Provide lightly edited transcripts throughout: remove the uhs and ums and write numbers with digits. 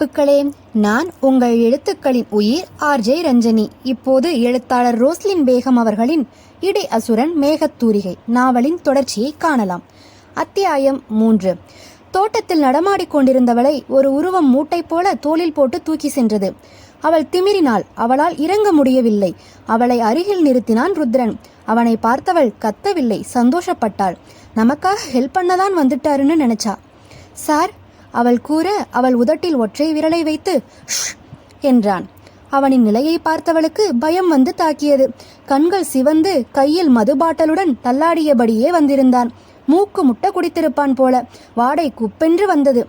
அன்புகளே, நான் உங்கள் எழுத்துக்களின் உயிர் ஆர்ஜே ரஞ்சனி. இப்போது எழுத்தாளர் ரோஸ்லின் பேகம் அவர்களின் இடை அசுரன் மேகத்தூரிகை நாவலின் தொடர்ச்சியை காணலாம். அத்தியாயம் 3. தோட்டத்தில் நடமாடிக்கொண்டிருந்தவளை ஒரு உருவம் மூட்டை போல தோளில் போட்டு தூக்கி சென்றது. அவள் திமிரினாள். அவளால் இறங்க முடியவில்லை. அவளை அருகில் நிறுத்தினான் ருத்ரன். அவனை பார்த்தவள் கத்தவில்லை, சந்தோஷப்பட்டாள். நமக்காக ஹெல்ப் பண்ணதான் வந்துட்டாருன்னு நினைச்சா. சார், அவள் கூற அவள் உதட்டில் ஒற்றை விரலை வைத்து ஷ் என்றான். அவனின் நிலையை பார்த்தவளுக்கு பயம் வந்து தாக்கியது. கண்கள் சிவந்து கையில் மது பாட்டலுடன் தள்ளாடியபடியே வந்திருந்தான். மூக்கு முட்டை குடித்திருப்பான் போல. வாடை குப்பென்று வந்தது.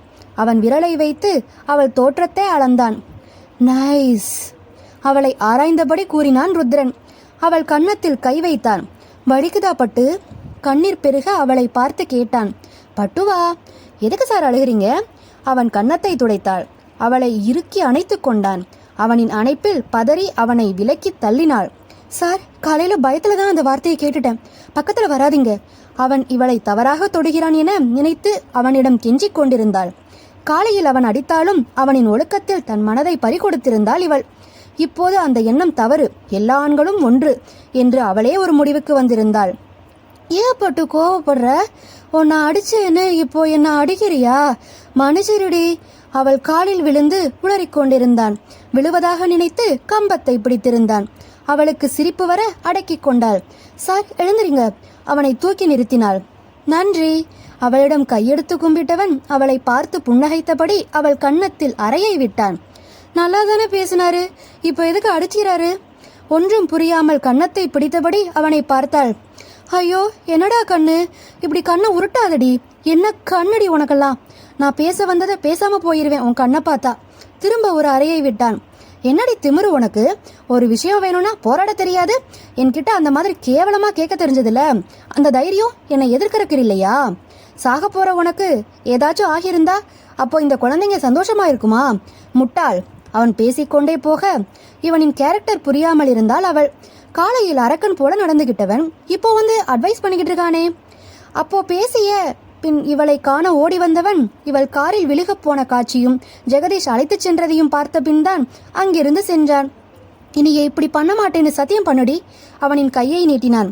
அவன் விரலை வைத்து அவள் தோற்றத்தை அளந்தான். நைஸ், அவளை ஆராய்ந்தபடி கூறினான் ருத்ரன். அவள் கன்னத்தில் கை வைத்தான். வடிக்குதா பட்டு? கண்ணீர் பெருக அவளை பார்த்து கேட்டான். பட்டுவா, எதுக்கு சார் அழுகிறீங்க? அவன் கன்னத்தை துடைத்தாள். அவளை இறுக்கி அணைத்து கொண்டான். அவனின் அணைப்பில் பதறி அவனை விலக்கி தள்ளினாள். சார், காலையில பயத்துல தான் அந்த வார்த்தையை கேட்டுட்டேன், பக்கத்துல வராதிங்க. அவன் இவளை தவறாக தொடுகிறான் என நினைத்து அவனிடம் கெஞ்சிக் கொண்டிருந்தாள். காலையில் அவன் அடித்தாலும் அவனின் ஒழுக்கத்தில் தன் மனதை பறிகொடுத்திருந்தாள் இவள். இப்போது அந்த எண்ணம் தவறு, எல்லா ஆண்களும் ஒன்று என்று அவளே ஒரு முடிவுக்கு வந்திருந்தாள். ஏப்பட்டு கோவப்படுற? உன்னை அடிச்சேன்னு இப்போ என்ன அடிக்கிறியா? மனுஷருடி. அவள் காலில் விழுந்து உளறிக்கொண்டிருந்தான். விழுவதாக நினைத்து கம்பத்தை பிடித்திருந்தான். அவளுக்கு சிரிப்பு வர அடக்கி கொண்டாள். சார், எழுந்திரிங்க. அவனை தூக்கி நிறுத்தினாள். நன்றி. அவளிடம் கையெடுத்து கும்பிட்டவன் அவளை பார்த்து புன்னகைத்தபடி அவள் கன்னத்தில் அறையை விட்டான். நல்லா தானே பேசினாரு, இப்போ எதுக்கு அடிச்சுக்கிறாரு? ஒன்றும் புரியாமல் கன்னத்தை பிடித்தபடி அவனை பார்த்தாள். ஐயோ, என்னடா கண்ணு, இப்படி கண்ணை உருட்டாதடி. என்ன கண்ணடி உனக்கெல்லாம்? நான் பேச வந்ததை பேசாம போயிருவேன் உன் கண்ணை பார்த்தா. திரும்ப ஒரு அறையை விட்டான். என்னடி திமிரு உனக்கு? ஒரு விஷயம் வேணும்னா போராட தெரியாது? என்கிட்ட அந்த மாதிரி கேவலமா கேட்க தெரிஞ்சதில்ல. அந்த தைரியம் என்னை எதிர்க்கிறக்கு இல்லையா? சாக போற உனக்கு ஏதாச்சும் ஆகியிருந்தா அப்போ இந்த குழந்தைங்க சந்தோஷமா இருக்குமா? முட்டாள். அவன் பேசிக்கொண்டே போக இவனின் கேரக்டர் புரியாமல் இருந்தால் அவள். காலையில் அரக்கன் போல நடந்துகிட்டவன் இப்போ வந்து அட்வைஸ் பண்ணிக்கிட்டு இருக்கானே. அப்போ பேசிய பின் இவளை காண ஓடி வந்தவன் இவள் காரில் விழுகப் போன காட்சியும் ஜெகதீஷ் அழைத்துச் சென்றதையும் பார்த்த பின் தான் அங்கிருந்து சென்றான். இனி இப்படி பண்ண மாட்டேன்னு சத்தியம் பண்ணுடி. அவனின் கையை நீட்டினான்.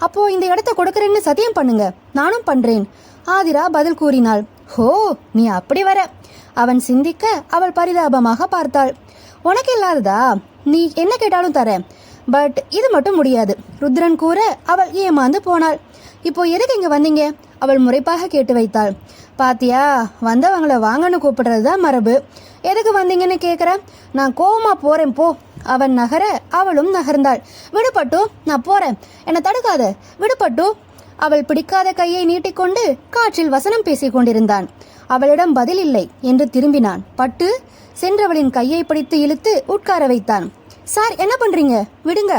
அப்போ இந்த இடத்த கொடுக்கறேன்னு சத்தியம் பண்ணுங்க. நானும் பண்றேன். ஆதிரா பதில் கூறினாள். ஹோ, நீ அப்படி வர. அவன் சிந்திக்க அவள் பரிதாபமாக பார்த்தாள். உனக்கு இல்லாததா? நீ என்ன கேட்டாலும் தரேன், பட் இது மட்டும் முடியாது. ருத்ரன் கூற அவள் ஏமாந்து போனாள். இப்போ எதுக்கு இங்க வந்தீங்க? அவள் முறைப்பாக கேட்டு வைத்தாள். பாத்தியா, வந்தவங்களை வாங்கன்னு கூப்பிடுறதுதான் மரபு. எதுக்கு வந்தீங்கன்னு கேட்குற? நான் கோவமா போறேன் போ. அவன் நகர அவளும் நகர்ந்தாள். விடுபட்டு, நான் போறேன், என்னை தடுக்காத, விடுபட்டு. அவள் பிடிக்காத கையை நீட்டிக்கொண்டு காற்றில் வசனம் பேசிக் கொண்டிருந்தான். அவளிடம் பதில் இல்லை என்று திரும்பினான். பட்டு சென்றவளின் கையை பிடித்து இழுத்து உட்கார வைத்தான். சார், என்ன பண்றீங்க? விடுங்க.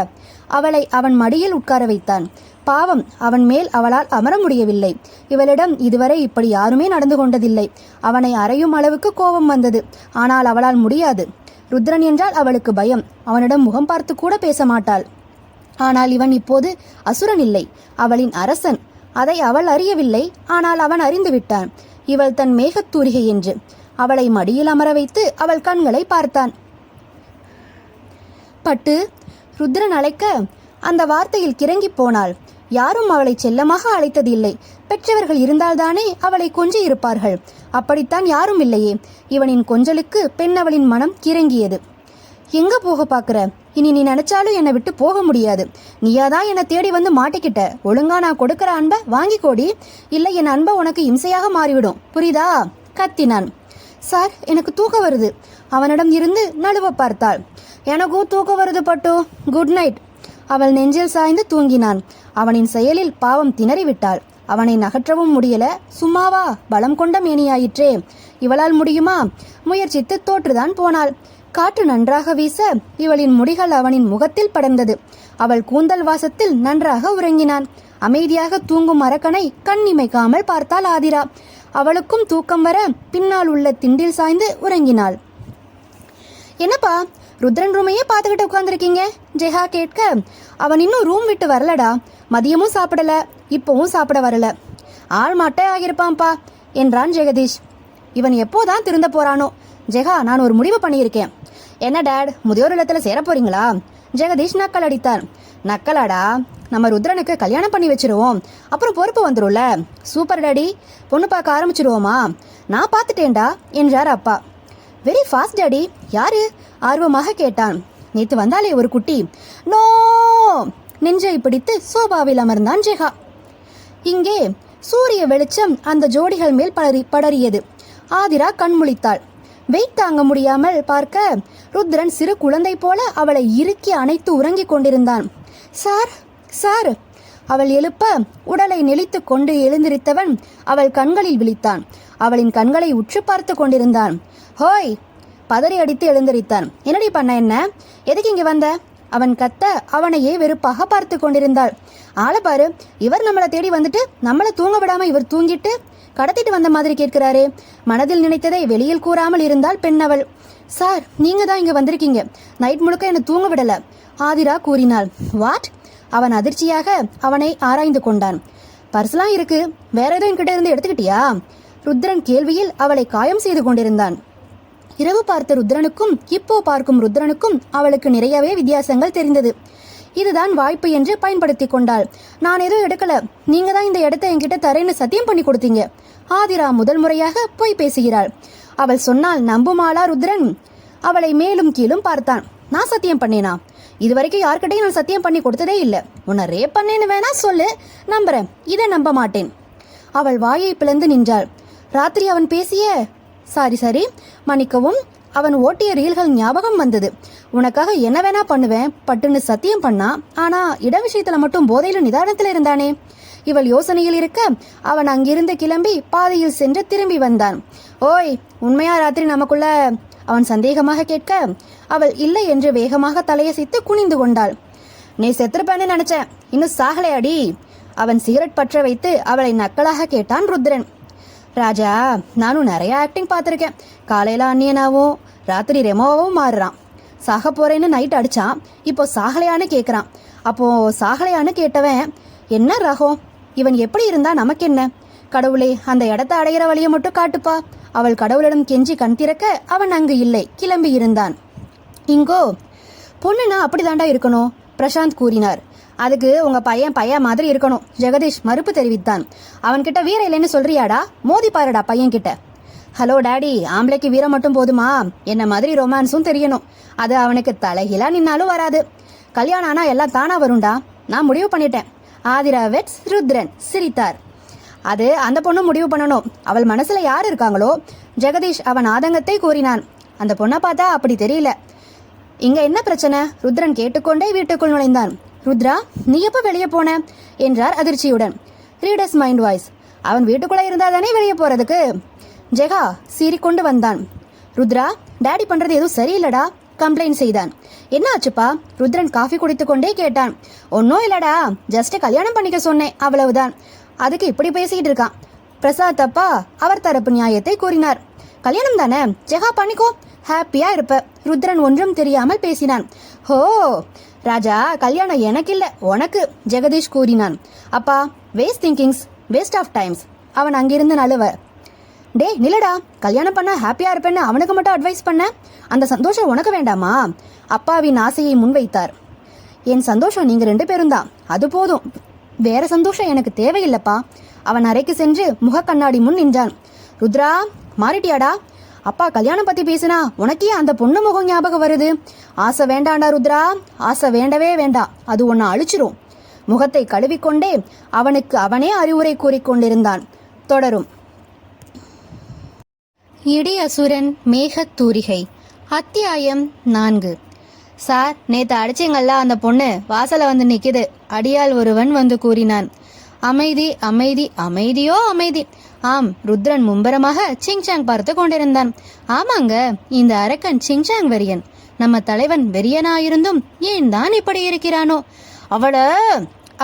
அவளை அவன் மடியில் உட்கார வைத்தான். பாவம், அவன் மேல் அவளால் அமர முடியவில்லை. இவளிடம் இதுவரை இப்படி யாருமே நடந்து கொண்டதில்லை. அவனை அறையும் அளவுக்கு கோபம் வந்தது. ஆனால் அவளால் முடியாது. ருத்ரன் என்றால் அவளுக்கு பயம். அவனிடம் முகம் பார்த்து கூட பேச மாட்டாள். ஆனால் இவன் இப்போது அசுரன் இல்லை, அவளின் அரசன். அதை அவள் அறியவில்லை. ஆனால் அவன் அறிந்து விட்டான். இவள் தன் மேகத்தூரிகை என்று. அவளை மடியில் அமர வைத்து அவள் கண்களை பார்த்தான். பட்டு, ருத்ரன் அழைக்க அந்த வார்த்தையில் கிறங்கி போனாள். யாரும் அவளை செல்லமாக அழைத்ததில்லை. பெற்றவர்கள் இருந்தால்தானே அவளை கொஞ்சி இருப்பார்கள். அப்படித்தான் யாரும் இல்லையே. இவனின் கொஞ்சலுக்கு பெண் அவளின் மனம் கிறங்கியது. எங்க போக பாக்குற? இனி நீ நினைச்சாலும் என்னை விட்டு போக முடியாது. நீயாதான் என்னை தேடி வந்து மாட்டிக்கிட்ட. ஒழுங்கா நான் கொடுக்கற அன்பை வாங்கி கோடி, இல்லை என் அன்பை உனக்கு இம்சையாக மாறிவிடும், புரியுதா? கத்தினான். சார், எனக்கு தூக்கம் வருது. அவனிடம் இருந்து நழுவ பார்த்தாள். எனக்கும் தூக்கம் வருது பட்டு, குட் நைட். அவள் நெஞ்சில் சாய்ந்து தூங்கினான். அவனின் செயலில் பாவம் திணறிவிட்டாள். அவனை நகற்றவும் முடியல. சும்மாவா, பலம் கொண்ட மேனியாயிற்றே. இவளால் முடியுமா? முயற்சித்து தோற்றுதான் போனாள். காற்று நன்றாக வீச இவளின் முடிகள் அவனின் முகத்தில் படர்ந்தது. அவள் கூந்தல் வாசத்தில் நன்றாக உறங்கினான். அமைதியாக தூங்கும் அரக்கனை கண்ணிமைக்காமல் பார்த்தாள் ஆதிரா. அவளுக்கும் தூக்கம் வர பின்னால் உள்ள திண்டில் சாய்ந்து உறங்கினாள். என்னப்பா, ருத்ரன் ரூமையே பார்த்துக்கிட்டு உட்காந்துருக்கீங்க? ஜெஹா கேட்க, அவன் இன்னும் ரூம் விட்டு வரலடா. மதியமும் சாப்பிடல, இப்பவும் சாப்பிட வரல. ஆள் மட்டை ஆகியிருப்பான்ப்பா என்றான் ஜெகதீஷ். இவன் எப்போதான் திருந்த போறானோ? ஜெகா, நான் ஒரு முடிவு பண்ணியிருக்கேன். என்ன டேட், முதியோர் இல்லத்துல சேர போறீங்களா? ஜெகதீஷ் நக்கல் அடித்தார். நக்கலாடா, நம்ம ருத்ரனுக்கு கல்யாணம் பண்ணி வச்சிருவோம், அப்புறம் பொறுப்பு வந்துரும்ல. சூப்பர் டாடி, பொண்ணு பார்க்க ஆரம்பிச்சிருவோமா? நான் பார்த்துட்டேன்டா என்றார் அப்பா. Very fast daddy. யாரு? ஆர்வமாக கேட்டான். நேத்து வந்தாலே ஒரு குட்டி. நோ! நெஞ்சை பிடித்து சோபாவில் அமர்ந்தான் ஜெகா. இங்கே சூரிய வெளிச்சம் அந்த ஜோடிகள் மேல் படறியது. ஆதிரா கண்முழித்தாள். வெயிட் தாங்க முடியாமல் பார்க்க ருத்ரன் சிறு குழந்தை போல அவளை இறுக்கி அணைத்து உறங்கிக் கொண்டிருந்தான். Sir, sir! அவள் எழுப்ப உடலை நெளித்து கொண்டு எழுந்திருத்தவன் அவள் கண்களில் விழித்தான். அவளின் கண்களை உற்று பார்த்து கொண்டிருந்தான். ஹோய்! பதறி அடித்து எழுந்திருத்தான். என்னடி பண்ண? என்ன? எதுக்கு இங்கே வந்த? அவன் கத்த அவனையே வெறுப்பாக பார்த்து கொண்டிருந்தாள். ஆளை பாரு, இவர் நம்மளை தேடி வந்துட்டு நம்மளை தூங்க விடாம இவர் தூங்கிட்டு கடத்திட்டு வந்த மாதிரி கேட்கிறாரே. மனதில் நினைத்ததை வெளியில் கூறாமல் இருந்தால் பெண்ணவள். சார், நீங்க தான் இங்க வந்திருக்கீங்க. நைட் முழுக்க என்னை தூங்க விடல, ஆதிரா கூறினாள். வாட்? அவன் அதிர்ச்சியாக அவனை ஆராய்ந்து கொண்டான். பர்ஸ்லாம் இருக்கு, வேற ஏதோ என்கிட்ட இருந்து எடுத்துக்கிட்டியா? ருத்ரன் கேள்வியில் அவளை காயம் செய்து கொண்டிருந்தான். இரவு பார்த்த ருத்ரனுக்கும் இப்போ பார்க்கும் ருத்ரனுக்கும் அவளுக்கு நிறையவே வித்தியாசங்கள் தெரிந்தது. இதுதான் வாய்ப்பு என்று பயன்படுத்தி கொண்டாள். நான் எதுவும் எடுக்கல, நீங்க தான் இந்த இடத்தை என்கிட்ட தரேன்னு சத்தியம் பண்ணி கொடுத்தீங்க. ஆதிரா முதல் முறையாக பொய் பேசுகிறாள். அவள் சொன்னால் நம்புமாளா ருத்ரன்? அவளை மேலும் கீழும் பார்த்தான். நான் சத்தியம் பண்ணேனா? இதுவரைக்கும் யார்கிட்டையும் நான் சத்தியம் பண்ணி கொடுத்ததே இல்லை. உன்னை ரேப் பண்ணேன்னு வேணா சொல்லு, நம்புறேன். இதை நம்ப மாட்டேன். அவள் வாயை பிளந்து நின்றாள். ராத்திரி அவன் பேசிய சரி மன்னிக்கவும், அவன் ஓட்டிய ரீல்கள் ஞாபகம் வந்தது. உனக்காக என்ன வேணா பண்ணுவேன் பட்டுன்னு சத்தியம் பண்ணா. ஆனா இட விஷயத்துல மட்டும் போதையில நிதானத்துல இருந்தானே. இவள் யோசனையில் இருக்க அவன் அங்கிருந்து கிளம்பி பாதையில் சென்று திரும்பி வந்தான். ஓய், உண்மையா ராத்திரி நமக்குள்ள? அவன் சந்தேகமாக கேட்க அவள் இல்லை என்று வேகமாக தலையசைத்து குனிந்து கொண்டாள். நீ செத்துருப்பேன்னு நினைச்சேன், இன்னும் சாகலையாடி. அவன் சிகரெட் பற்ற வைத்து அவளை நக்கலாக கேட்டான் ருத்ரன். ராஜா, நானும் நிறைய ஆக்டிங் பார்த்துருக்கேன். காலையில அந்நியனாவும் ராத்திரி ரெமோவாவும் மாறுறான். சாக போறேன்னு நைட் அடிச்சான், இப்போ சாகலையான்னு கேட்குறான். அப்போ சாகலையான்னு கேட்டவன் என்ன ரகம்? இவன் எப்படி இருந்தா நமக்கு என்ன? கடவுளே, அந்த இடத்த அடையிற வழியை மட்டும் காட்டுப்பா. அவள் கடவுளிடம் கெஞ்சி கண் திறக்க அவன் அங்கு இல்லை, கிளம்பி இருந்தான். இங்கோ பொண்ணுனா அப்படிதாண்டா இருக்கணும், பிரசாந்த் கூறினார். அதுக்கு உங்க பையன் மாதிரி இருக்கணும், ஜெகதீஷ் மறுப்பு தெரிவித்தான். அவன்கிட்ட வீரம் இல்லைன்னு சொல்றியாடா? மோதி பாருடா பையன் கிட்ட. ஹலோ டாடி, ஆம்பளைக்கு வீரம் மட்டும் போதுமா? என்ன மாதிரி ரொமான்ஸும் தெரியணும். அது அவனுக்கு தலைகீழா நின்னாலும் வராது. கல்யாணம் ஆனா எல்லாம் தானா வரும்டா. நான் முடிவு பண்ணிட்டேன். ஆதிரா வெட்ஸ் ருத்ரன் சிரித்தார். அது அந்த பொண்ணு முடிவு பண்ணணும். அவள் மனசுல யார் இருக்காங்களோ. ஜெகதீஷ் அவன் ஆதங்கத்தை கூறினான். அந்த பொண்ணை பார்த்தா அப்படி தெரியல. இங்க என்ன பிரச்சனை? ருத்ரன் கேட்டுக்கொண்டே வீட்டுக்குள் நுழைந்தான். ருத்ரா, நீ எப்ப வெளியே போன என்றார் அதிர்ச்சியுடன். Readers mind voice. அவன் வீட்டுக்குள்ள இருந்தா தானே வெளியே போறதுக்கு. ஜெகா சீறிக்கொண்டு வந்தான். ருத்ரா, டாடி பண்றது எதுவும் சரியில்லடா, கம்ப்ளைண்ட் செய்தான். என்ன ஆச்சுப்பா? ருத்ரன் காஃபி குடித்து கொண்டே கேட்டான். ஒன்னும் இல்லடா, ஜஸ்ட் கல்யாணம் பண்ணிக்க சொன்னேன், அவ்வளவுதான். அதுக்கு இப்படி பேசிட்டு இருக்கான். பிரசாத் அப்பா அவர் தரப்பு நியாயத்தை கூறினார். கல்யாணம் தானே, ஜெகா பண்ணிக்கோ, ஹாப்பியா இருப்ப. ருத்ரன் ஒன்றும் தெரியாமல் பேசினான். ஹோ ராஜா, கல்யாணம் எனக்கு இல்ல உனக்கு, ஜெகதீஷ் கூறினான். அப்பா, waste thinkings, waste of times. அவன் அங்கிருந்து நழுவ. டே நிலடா, கல்யாணம் பண்ணா ஹாப்பியா இருப்பேன்னு அவனுக்கு மட்டும் அட்வைஸ் பண்ண. அந்த சந்தோஷம் உனக்கு வேண்டாமா? அப்பாவின் ஆசையை முன்வைத்தார். என் சந்தோஷம் நீங்க 2 பேரும் தான், அது போதும். வேற சந்தோஷம் எனக்கு தேவையில்லப்பா. அவன் அறைக்கு சென்று முக கண்ணாடி முன் நின்றான். ருத்ரா, மாறிட்டியாடா? அப்பா கல்யாணம் பத்தி பேசினா உனக்கே அந்த பொண்ணு முகம் ஞாபகம் வருது. ஆசை வேண்டாண்டா ருத்ரா, ஆசை வேண்டவே வேண்டாம், அது உன்னை அழிச்சிரும். முகத்தை கழுவிக்கொண்டே அவனுக்கு அவனே அறிவுரை கூறிக்கொண்டிருந்தான். தொடரும். இடி அசுரன் மேகத்தூரிகை. அத்தியாயம் 4. சார், நேத்து அடிச்சிங்கல்ல அந்த பொண்ணு வாசல வந்து நிக்குது, அடியால் ஒருவன் வந்து கூறினான். அமைதி அமைதி அமைதியோ அமைதி. ஆம், ருத்ரன் மும்பரமாக சிங்சாங் பார்த்து கொண்டிருந்தான். ஆமாங்க, இந்த அரக்கன் சிங்சாங் வெறியன். நம்ம தலைவன் வெறியனாயிருந்தும் ஏன் தான் இப்படி இருக்கிறானோ?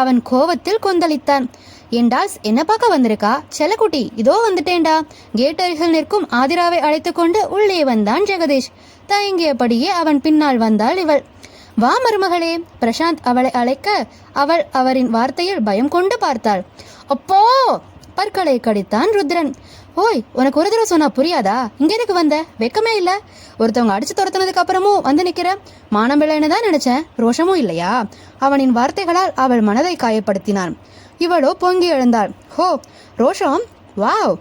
அவன் கோவத்தில் கொந்தளித்தான். என் டால்ஸ் என்ன பார்க்க வந்திருக்கா? செல்லக்குட்டி, இதோ வந்துட்டேன்டா. கேட் அருகில் நிற்கும் ஆதிராவை அழைத்து கொண்டு உள்ளே வந்தான் ஜெகதீஷ். தயங்கியபடியே அவன் பின்னால் வந்தாள் இவள். வா மருமகளே. பிரசாந்த் அவளை அழைக்க அவள் அவரின் வார்த்தையில் பயம் கொண்டு பார்த்தாள். அப்போ! பற்களை கடித்தான் ருத்ரன். ஓய், உனக்கு ஒரு தடவை சொன்னா புரியாதா? இங்க எதுக்கு வந்த? வெக்கமே இல்ல? ஒருத்தவங்க அடிச்சு துரத்துனதுக்கு அப்புறமும் வந்து நிக்கிற. மானம் பிள்ளைன்னு தான் நினைச்சேன், ரோஷமும் இல்லையா? அவனின் வார்த்தைகளால் அவள் மனதை காயப்படுத்தினான். இவளோ பொங்கி எழுந்தாள். ஹோ, ரோஷம்? வாவ்,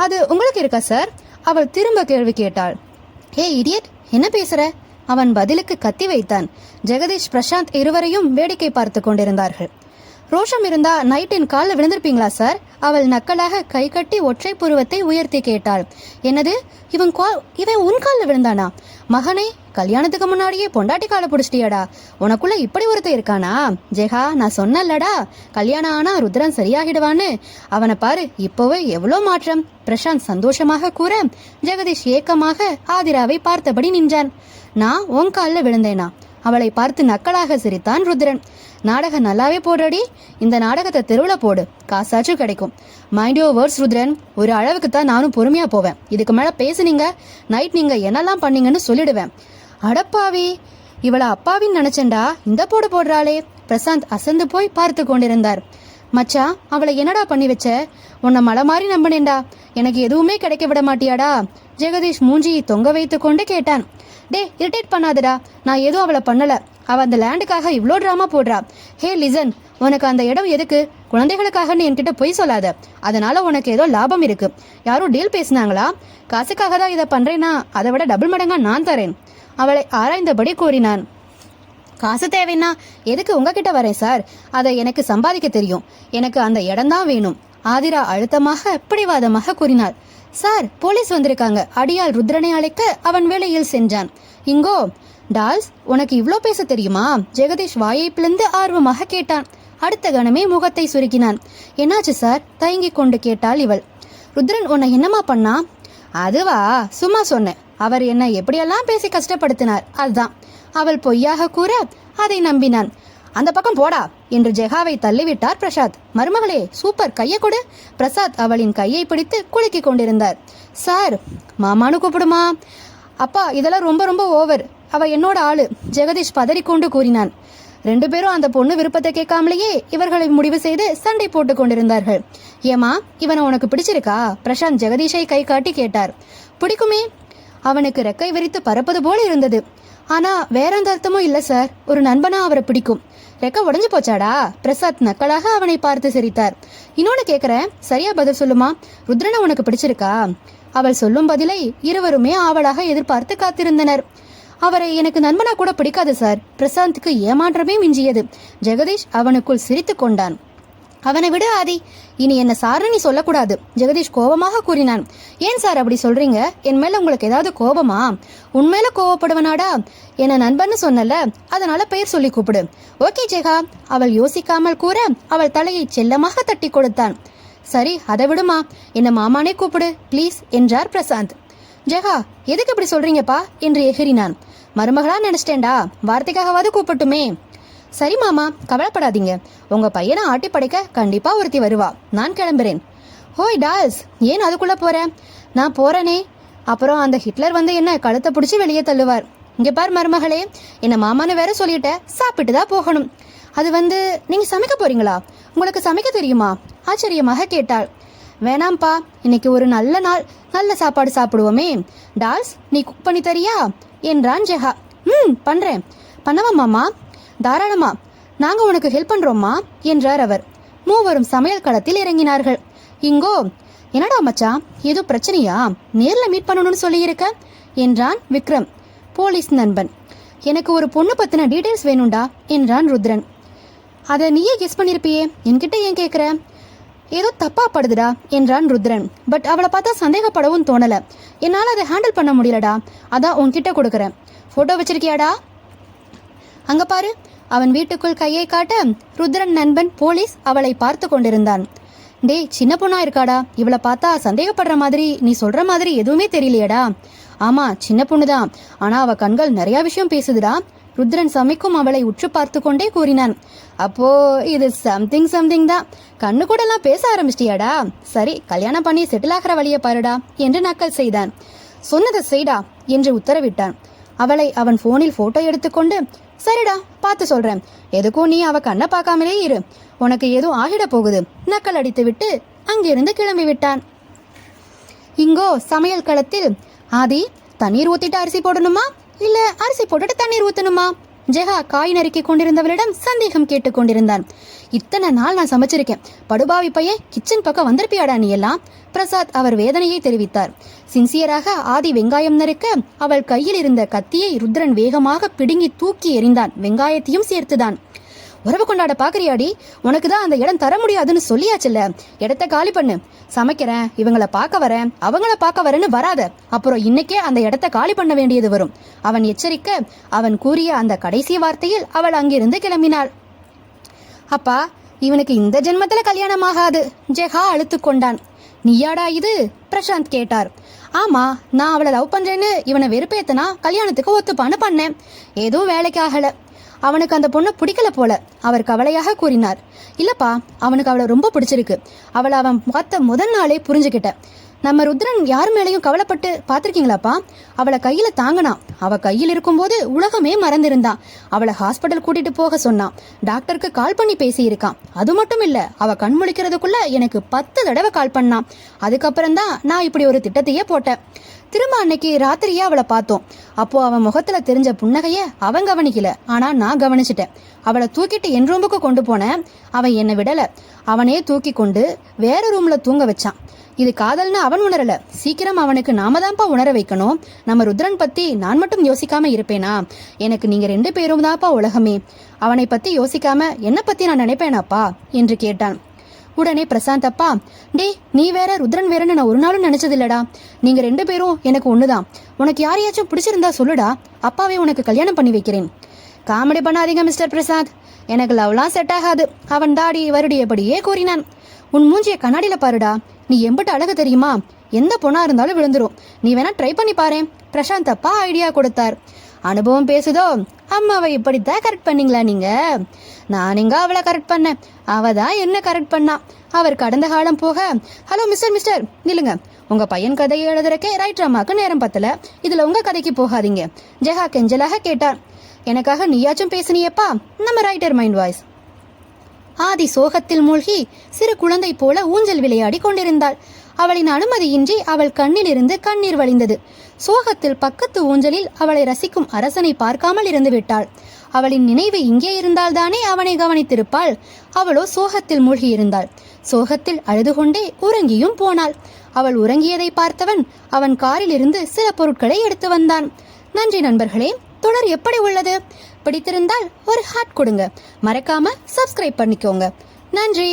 அது உங்களுக்கு இருக்கா சார்? அவள் திரும்ப கேள்வி கேட்டாள். ஹே இடியட், என்ன பேசுற? அவன் பதிலுக்கு கத்தி வைத்தான். ஜெகதீஷ் பிரசாந்த் இருவரையும் வேடிக்கை பார்த்து கொண்டிருந்தார்கள். ரோஷம் இருந்தா நைட் என் காலில் விழுந்திருப்பீங்களா சார்? அவள் நக்கலாக கை கட்டி ஒற்றை புருவத்தை உயர்த்தி கேட்டாள். என்னது, இவன் உன் காலில் விழுந்தானா? மகனே, கல்யாணத்துக்கு முன்னாடியே பொண்டாட்டி காலை பிடிச்சிட்டியாடா? உனக்குள்ள இப்படி ஒருத்தர் இருக்கானா? ஜெகா, நான் சொன்னல்லடா, கல்யாணம் ஆனா ருத்ரன் சரியாகிடுவான்னு. அவனை பாரு, இப்போவே எவ்வளோ மாற்றம். பிரசாந்த் சந்தோஷமாக கூற, ஜெகதீஷ் ஏக்கமாக ஆதிராவை பார்த்தபடி நின்றான். நான் உன் காலில் விழுந்தேனா? அவளை பார்த்து நக்கலாக சிரித்தான் ருத்ரன். நாடகம் நல்லாவே போடுறடி. இந்த நாடகத்தை தெருவில் போடு, காசாச்சும் கிடைக்கும். Mind your words Rudran. ஒரு அளவுக்கு தான் நானும் பொறுமையா போவேன். இதுக்கு மேல பேசுனீங்க, நைட் நீங்க என்னெல்லாம் பண்ணீங்கன்னு சொல்லிடுவேன். அடப்பாவி, இவளை அப்பாவின்னு நினைச்சேன்டா, இந்த போடுறாளே. பிரசாந்த் அசந்து போய் பார்த்து கொண்டிருந்தார். மச்சா, அவளை என்னடா பண்ணி வச்ச? உன்னை மலை மாதிரி நம்பினேன்டா. எனக்கு எதுவுமே கிடைக்க விட மாட்டியாடா? ஜெகதீஷ் மூஞ்சியை தொங்க வைத்து கொண்டு கேட்டான். டே, இரிட்டேட் பண்ணாதடா, நான் எதுவும் அவளை பண்ணல. அவ அந்த லேண்டுக்காக இவ்வளோ ட்ராமா போடுறா. ஹே லிசன், உனக்கு அந்த இடம் எதுக்கு? குழந்தைகளுக்காகன்னு என்கிட்ட பொய் சொல்லாத. அதனால உனக்கு ஏதோ லாபம் இருக்கு. யாரும் டீல் பேசினாங்களா? காசுக்காக தான் இதை பண்றேன்னா அதை விட டபுள் மடங்கா நான் தரேன். அவளை ஆராய்ந்தபடி கூறினான். காசு தேவைன்னா எதுக்கு உங்ககிட்ட வரேன் சார்? அதை எனக்கு சம்பாதிக்க தெரியும். எனக்கு அந்த இடம்தான் வேணும். ஆதிரா அழுத்தமாக பிடிவாதமாக கூறினாள். சார், போலீஸ் வந்திருக்காங்க. அடியால் ருத்ரனை அழைக்க அவன் வேலையில் சென்றான். இங்கோ டால்ஸ், உனக்கு இவ்ளோ பேச தெரியுமா? ஜெகதீஷ் வாயை பிளந்து ஆர்வமாக கேட்டான். அடுத்த கணமே முகத்தை சுருக்கினான். என்னாச்சு சார்? தயங்கிக் கொண்டு கேட்டாள் இவள். ருத்ரன் உன்னை என்னமா பண்ணா? அதுவா, சும்மா சொன்னேன். அவர் என்னை எப்படியெல்லாம் பேசி கஷ்டப்படுத்தினார், அதுதான். அவள் பொய்யாக கூற அதை நம்பினான். அந்த பக்கம் போடா என்று ஜெகாவை தள்ளிவிட்டார் பிரசாத். மருமகளே, சூப்பர், கையை கொடு. பிரசாத் அவளின் கையை பிடித்து குலுக்கிக் கொண்டிருந்தார். சார், மாமானு கூப்பிடுமா? அப்பா, இதெல்லாம் ரொம்ப ரொம்ப ஓவர். அவ என்னோட ஆளு, ஜெகதீஷ் பதறிக்கொண்டு கூறினான். 2 பேரும் அந்த பொண்ணு விருப்பத்தை கேட்காமலேயே இவர்களை முடிவு செய்து சண்டை போட்டு கொண்டிருந்தார்கள். ஏமா, இவனை உனக்கு பிடிச்சிருக்கா? பிரசாந்த் ஜெகதீஷை கை காட்டி கேட்டார். பிடிக்குமே. அவனுக்கு ரெக்கை விரித்து பறப்பது போல இருந்தது. ஆனா வேற எந்த அர்த்தமும் இல்ல சார். ஒரு நண்பனா அவரை பிடிக்கும். ரெக்க உடஞ்சு போச்சாடா? பிரசாத் நக்கலாக அவனை பார்த்து சிரித்தார். இன்னொன்னு கேக்குறேன், சரியா பதில் சொல்லுமா. ருத்ரனை உனக்கு பிடிச்சிருக்கா? அவள் சொல்லும் பதிலை இருவருமே ஆவலாக எதிர்பார்த்து காத்திருந்தனர். அவரை எனக்கு நண்பனா கூட பிடிக்காது சார். பிரசாந்துக்கு ஏமாற்றமே மிஞ்சியது. ஜெகதீஷ் அவனுக்குள் சிரித்து கொண்டான். அவனை விடு ஆதி, இனி என்ன சார்னு நீ சொல்லக்கூடாது. ஜெகதீஷ் கோபமாக கூறினான். ஏன் சார் அப்படி சொல்றீங்க? என் மேல உங்களுக்கு ஏதாவது கோபமா? உன்மேல கோவப்படுவனாடா? என்ன நண்பன்னு சொன்னல, அதனால பெயர் சொல்லி கூப்பிடு. ஓகே ஜெகா, அவள் யோசிக்காமல் கூற அவள் தலையை செல்லமாக தட்டி கொடுத்தான். சரி, அதை விடுமா, என்ன மாமானே கூப்பிடு ப்ளீஸ் என்றார் பிரசாந்த். ஜெகா, எதுக்கு இப்படி சொல்றீங்கப்பா என்று எகிறினான். மருமகளா நினைச்சிட்டேன்டா, வார்த்தைக்காகவாது கூப்பிட்டுமே. சரி மாமா, கவலைப்படாதீங்க. உங்க பையனை ஆட்டி படைக்க கண்டிப்பா ஒருத்தி வருவா. நான் கிளம்புறேன். ஹோய் டால்ஸ், ஏன் அதுக்குள்ள போற? நான் போறேனே. அப்புறம் அந்த ஹிட்லர் வந்து என்ன கழுத்தை பிடிச்சி வெளியே தள்ளுவார். இங்க பார் மருமகளே, என்ன மாமான்னு வேற சொல்லிட்ட, சாப்பிட்டு தான் போகணும். அது வந்து, நீங்க சமைக்க போறீங்களா? உங்களுக்கு சமைக்க தெரியுமா? ஆச்சரியமாக கேட்டாள். வேணாம்ப்பா, இன்னைக்கு ஒரு நல்ல நாள், நல்ல சாப்பாடு சாப்பிடுவோமே. டால்ஸ், நீ குக் பண்ணி தரியா என்றான் ஜெகா. பண்றேன். பண்ணவா மாமா? தாராளமா, நாங்க உனக்கு ஹெல்ப் பண்றோம்மா என்றார் அவர். மூவரும் சமையல் களத்தில் இறங்கினார்கள். இங்கோ, என்னடா மச்சான், ஏதோ பிரச்சனையா? நேர்ல மீட் பண்ணணும்னு சொல்லியிருக்க என்றான் விக்ரம், போலீஸ் நண்பன். எனக்கு ஒரு பொண்ணு பத்தின டீடைல்ஸ் வேணும்டா என்றான் ருத்ரன். அதை நீயே கெஸ் பண்ணிருப்பியே, என்கிட்ட ஏன் கேட்குற? ஏதோ தப்பா படுதுடா என்றான் ருத்ரன். பட் அவளை பார்த்தா சந்தேகப்படவும் தோணல. என்னால் அதை ஹேண்டில் பண்ண முடியலடா, அதான் உன்கிட்ட கொடுக்குறேன். ஃபோட்டோ வச்சிருக்கியாடா? அங்க பாரு. அவன் வீட்டுக்குள் கையை காட்ட ருத்ரன் நண்பன் போலீஸ் அவளை பார்த்து கொண்டிருந்தான். டேய், சின்ன பொண்ணா இருக்காடா, இவளை பார்த்தா சந்தேகப்படுற மாதிரி நீ சொல்ற மாதிரி எதுவுமே தெரியலையடா. ஆமா, சின்ன பொண்ணுதான், ஆனா அவ கண்கள் நிறைய விஷயம் பேசுதுடா. ருத்ரன் சமைக்கும் அவளை உற்று பார்த்து கொண்டே கூறினான். அப்போ இது சம்திங் தான். கண்ணு கூட எல்லாம் பேச ஆரம்பிச்சிட்டியாடா? சரி, கல்யாணம் பண்ணி செட்டில் ஆகிற வழியை பாருடா என்று நக்கல் செய்தான். சொன்னதை செய்டா என்று உத்தரவிட்டான். அவளை அவன் போனில் போட்டோ எடுத்துக்கொண்டு, சரிடா பார்த்து சொல்றேன், எதுக்கும் நீ அவ கண்ணை பார்க்காமலே இரு, உனக்கு ஏதோ ஆகிட போகுது நக்கல் அடித்து விட்டு அங்கிருந்து கிளம்பி விட்டான். இங்கோ சமையல் களத்தில், ஆதி தண்ணீர் ஊத்திட்டு அரிசி போடணுமா இல்ல அரிசி போட்டுட்டு தண்ணீர் ஊத்தணுமா? ஜெகா காய் நறுக்கி கொண்டிருந்தவளிடம் சந்தேகம் கேட்டுக் கொண்டிருந்தான். இத்தனை நாள் நான் சமைச்சிருக்கேன், படுபாவி பையன் கிச்சன் பக்கம் வந்திருப்பியாடா நீ எல்லாம்? பிரசாத் அவர் வேதனையை தெரிவித்தார். சின்சியராக ஆதி வெங்காயம் நறுக்க அவள் கையில் இருந்த கத்தியை ருத்ரன் வேகமாக பிடுங்கி தூக்கி எறிந்தான். வெங்காயத்தையும் சேர்த்துதான். உறவு கொண்டாட பாக்குறியாடி? உனக்கு தான் அந்த இடம் தர முடியாதுன்னு சொல்லியாச்சுல்ல, இடத்த காலி பண்ணு. சமைக்கிறேன், இவங்களை பார்க்க வரேன், அவங்கள பார்க்க வரேன்னு வராத, அப்புறம் இன்னைக்கே அந்த இடத்த காலி பண்ண வேண்டியது வரும். அவன் எச்சரிக்க அவன் கூறிய அந்த கடைசி வார்த்தையில் அவள் அங்கிருந்து கிளம்பினாள். அப்பா, இவனுக்கு இந்த ஜென்மத்துல கல்யாணம் ஆகாது, ஜெகா அழுத்து கொண்டான். நீயாடா இது? பிரசாந்த் கேட்டார். ஆமா, நான் அவளை லவ் பண்றேன்னு இவனை வெறுப்பேத்தனா கல்யாணத்துக்கு ஒத்துப்பான்னு பண்ணேன். ஏதோ வேலைக்கு ஆகல. அவனுக்கு அந்த பொண்ணை பிடிக்கல போல, அவர் கவலையாக கூறினார். இல்லப்பா, அவனுக்கு அவளை ரொம்ப பிடிச்சிருக்கு. அவளை அவன் பார்த்த முதல் நாளே புரிஞ்சுக்கிட்டேன். நம்ம ருத்ரன் யார் மேலேயும் கவலைப்பட்டு பார்த்துருக்கீங்களாப்பா? அவளை கையில தாங்கினான். அவ கையில் இருக்கும்போது உலகமே மறந்திருந்தான். அவளை ஹாஸ்பிட்டல் கூட்டிட்டு போக சொன்னான். டாக்டருக்கு கால் பண்ணி பேசியிருக்கான். அது மட்டும் இல்ல, அவ கண் முழிக்கிறதுக்குள்ள எனக்கு 10 தடவை கால் பண்ணான். அதுக்கப்புறம் தான் நான் இப்படி ஒரு திட்டத்தையே போட்டேன். திரும்ப அன்னைக்கு ராத்திரியே அவளை பார்த்தோம். அப்போ அவன் முகத்துல தெரிஞ்ச புன்னகைய அவன் கவனிக்கல, ஆனா நான் கவனிச்சிட்டேன். அவளை தூக்கிட்டு என் ரூமுக்கு கொண்டு போனேன். அவன் என்னை விடல, அவனே தூக்கி கொண்டு வேற ரூம்ல தூங்க வச்சான். இது காதல்னு அவன் உணரல, சீக்கிரம் அவனுக்கு நாம தான்ப்பா உணர வைக்கணும். நம்ம ருத்ரன் பத்தி நான் மட்டும் யோசிக்காம இருப்பேனா? எனக்கு நீங்க 2 பேரும் தான்ப்பா உலகமே. அவனை பத்தி யோசிக்காம என்ன பத்தி நான் நினைப்பேனாப்பா என்று கேட்டான். உடனே பிரசாந்த், அப்பா, டே நீ வேற ருத்ரன் வேறன்னு நான் ஒரு நாளும் நினைச்சது இல்லடா. நீங்க 2 பேரும் எனக்கு ஒண்ணுதான். உனக்கு யாரையாச்சும் பிடிச்சிருந்தா சொல்லுடா, அப்பாவே உனக்கு கல்யாணம் பண்ணி வைக்கிறேன். காமெடி பண்ணாதீங்க மிஸ்டர் பிரசாத், எனக்கு லவ்லாம் செட் ஆகாது, அவன் தாடி வருடியபடியே கூறினான். உன் மூஞ்சிய கண்ணாடியில பாருடா, நீ எம்பிட்டு அழகு தெரியுமா? எந்த பொண்ணா இருந்தாலும் விழுந்துரும். நீ வேணா ட்ரை பண்ணி பாரு. பிரசாந்த் அப்பா ஐடியா கொடுத்தார். அனுபவம் பேசுதோ? அம்மாவை இப்படித்தான் கரெக்ட் பண்ணீங்களா நீங்க? நான் எங்க அவளை கரெக்ட் பண்ணேன், அவ தான் என்ன கரெக்ட் பண்ணா. அவர் கடந்த காலம் போக, ஹலோ மிஸ்டர் நில்லுங்க, உங்க பையன் கதையை எழுதுறக்கே ரைட்டர் அம்மாக்கு நேரம் பத்தல, இதுல உங்க கதைக்கு போகாதீங்க. ஜெகா கெஞ்சலாக கேட்டார். எனக்காக நீயாச்சும் பேசுனியப்பா, நம்ம ரைட்டர் மைண்ட் வாய்ஸ். ஆதி சோகத்தில் மூழ்கி சிறு குழந்தை போல ஊஞ்சல் விளையாடி கொண்டிருந்தாள். அவளின் அனுமதியின்றி அவள் கண்ணிலிருந்து கண்ணீர் வழிந்தது. சோகத்தில் பக்கத்து ஊஞ்சலில் அவளை ரசிக்கும் அரசனை பார்க்காமல் இருந்து விட்டாள். அவளின் நினைவு இங்கே இருந்தால்தானே அவனை கவனித்திருப்பாள். அவளோ சோகத்தில் மூழ்கியிருந்தாள். சோகத்தில் அழுது கொண்டே உறங்கியும் போனாள். அவள் உறங்கியதை பார்த்தவன் அவன் காரில் இருந்து சில பொருட்களை எடுத்து வந்தான். நன்றி நண்பர்களே. தொடர் எப்படி உள்ளது? பிடித்திருந்தால் ஒரு ஹார்ட் கொடுங்க. மறக்காம சப்ஸ்கிரைப் பண்ணிக்கோங்க. நன்றி.